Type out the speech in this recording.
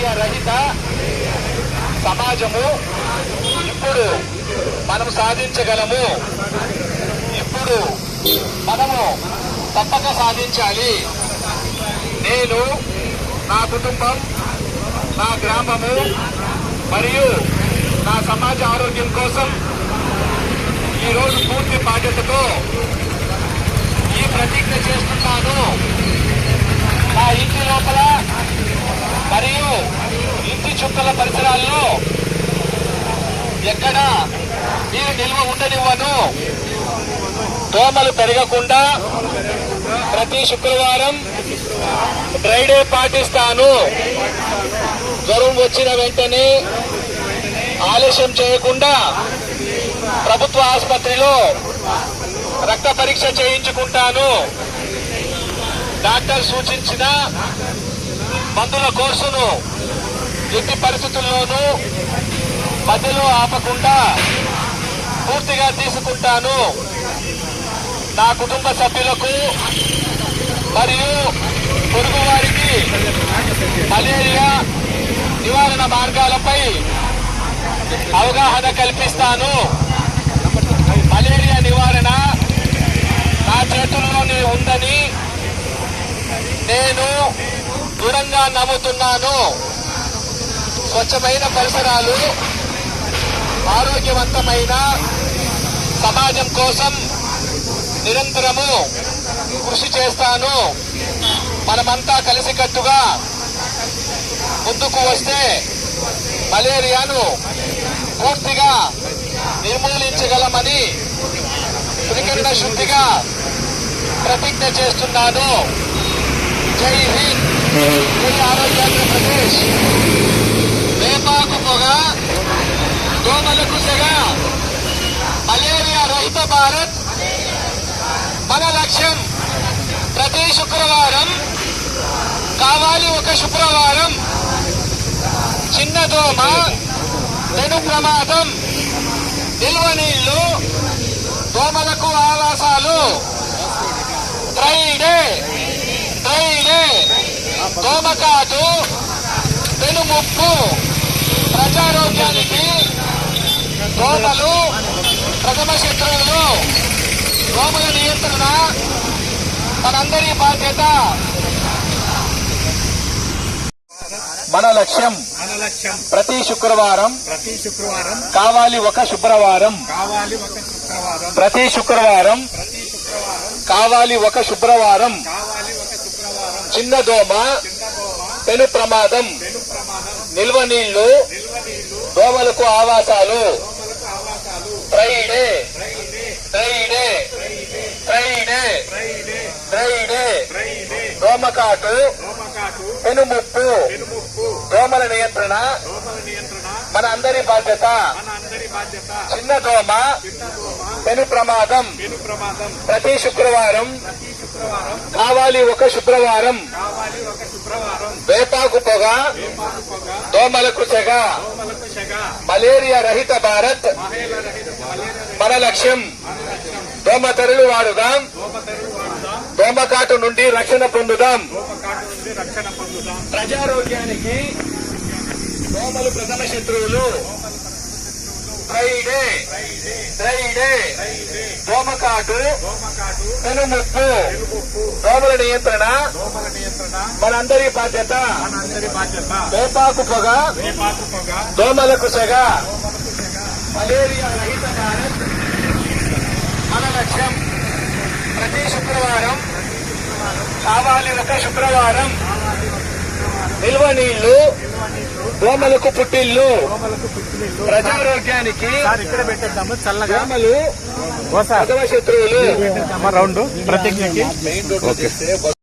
Malaria రహిత సమాజము ఇప్పుడు మనం సాధించగలము. ఇప్పుడు మనము తప్పక సాధించాలి. నేను, నా కుటుంబం, నా గ్రామము మరియు నా సమాజ ఆరోగ్యం కోసం ఈరోజు పూర్తి బాధ్యతతో ఈ ప్రతిజ్ఞ చేస్తున్నాను. నా ఇంటి లోపల మరియు ఇంటి చుక్కల పరిసరాల్లో ఎక్కడ నీరు నిల్వ ఉండనివ్వను. దోమలు పెరగకుండా ప్రతి శుక్రవారం డ్రై డే పాటిస్తాను. జ్వరం వచ్చిన వెంటనే ఆలస్యం చేయకుండా ప్రభుత్వ ఆసుపత్రిలో రక్త పరీక్ష చేయించుకుంటాను. డాక్టర్ సూచించిన మందుల కోర్సును ఎట్టి పరిస్థితుల్లోనూ మధ్యలో ఆపకుండా పూర్తిగా తీసుకుంటాను. నా కుటుంబ సభ్యులకు మరియు పొరుగు వారికి మలేరియా నివారణ మార్గాలపై అవగాహన కల్పిస్తాను. మలేరియా నివారణ నా చేతుల్లోనే ఉందని నేను దృఢంగా నమ్ముతున్నాను. స్వచ్ఛమైన పరిసరాలు, ఆరోగ్యవంతమైన సమాజం కోసం నిరంతరము కృషి చేస్తాను. మనమంతా కలిసికట్టుగా ముందుకు వస్తే మలేరియాను పూర్తిగా నిర్మూలించగలమని త్రికరణ శుద్ధిగా ప్రతిజ్ఞ చేస్తున్నాను. జై హింద్, జై ఆరోగ్యాంధ్రప్రదేశ్. వేపాకు పొగ, దోమలకు సెగ, మలేరియా రహిత భారత్ మన లక్ష్యం. ప్రతి శుక్రవారం కావాలి ఒక శుక్రవారం. చిన్న దోమ, పెను ప్రమాదం, నిల్వ నీళ్లు, దోమలకు ఆవాసాలు. డ్రై డే, డ్రై డే, దోమకాటు, పెను ముప్పు. ప్రజారోగ్యానికి దోమలు ప్రథమ శత్రువులు. దోమల నియంత్రణ మనందరి బాధ్యత. మన లక్ష్యం ప్రతి శుక్రవారం కావాలి ఒక శుక్రవారం. ప్రతి శుక్రవారం కావాలి ఒక శుక్రవారం. చిన్న దోమ, పెను ప్రమాదం, నిల్వ నీళ్లు, దోమలకు ఆవాసాలు. Dry day, dry day, dry day, dry day, దోమకాటు, పెను ముప్పు. దోమల నియంత్రణ మన అందరి బాధ్యత. చిన్న దోమ, పెను ప్రమాదం. ప్రతి శుక్రవారం కావాలి ఒక శుక్రవారం. వేపాకు పొగ, దోమలకు సెగ, మలేరియా రహిత భారత్ మన లక్ష్యం. దోమతెరలు వాడుదాం, దోమకాటు నుండి రక్షణ పొందుదాం. ప్రజారోగ్యానికి దోమలు ప్రథమ శత్రువులు. డ్రై డే, డ్రై డే, దోమకాటు, పెను ముప్పు. దోమల నియంత్రణ మనందరి బాధ్యత. వేపాకు పొగ, దోమలకు సెగ, మలేరియా రహిత భారత్ మన లక్ష్యం. ప్రతి శుక్రవారం కావాలి ఒక శుక్రవారం. నిల్వ నీళ్లు, దోమలకు పుట్టిల్లు. ప్రజారోగ్యానికి దోమలు ప్రథమ శత్రువులు. రౌండ్ ప్రతిజ్ఞకి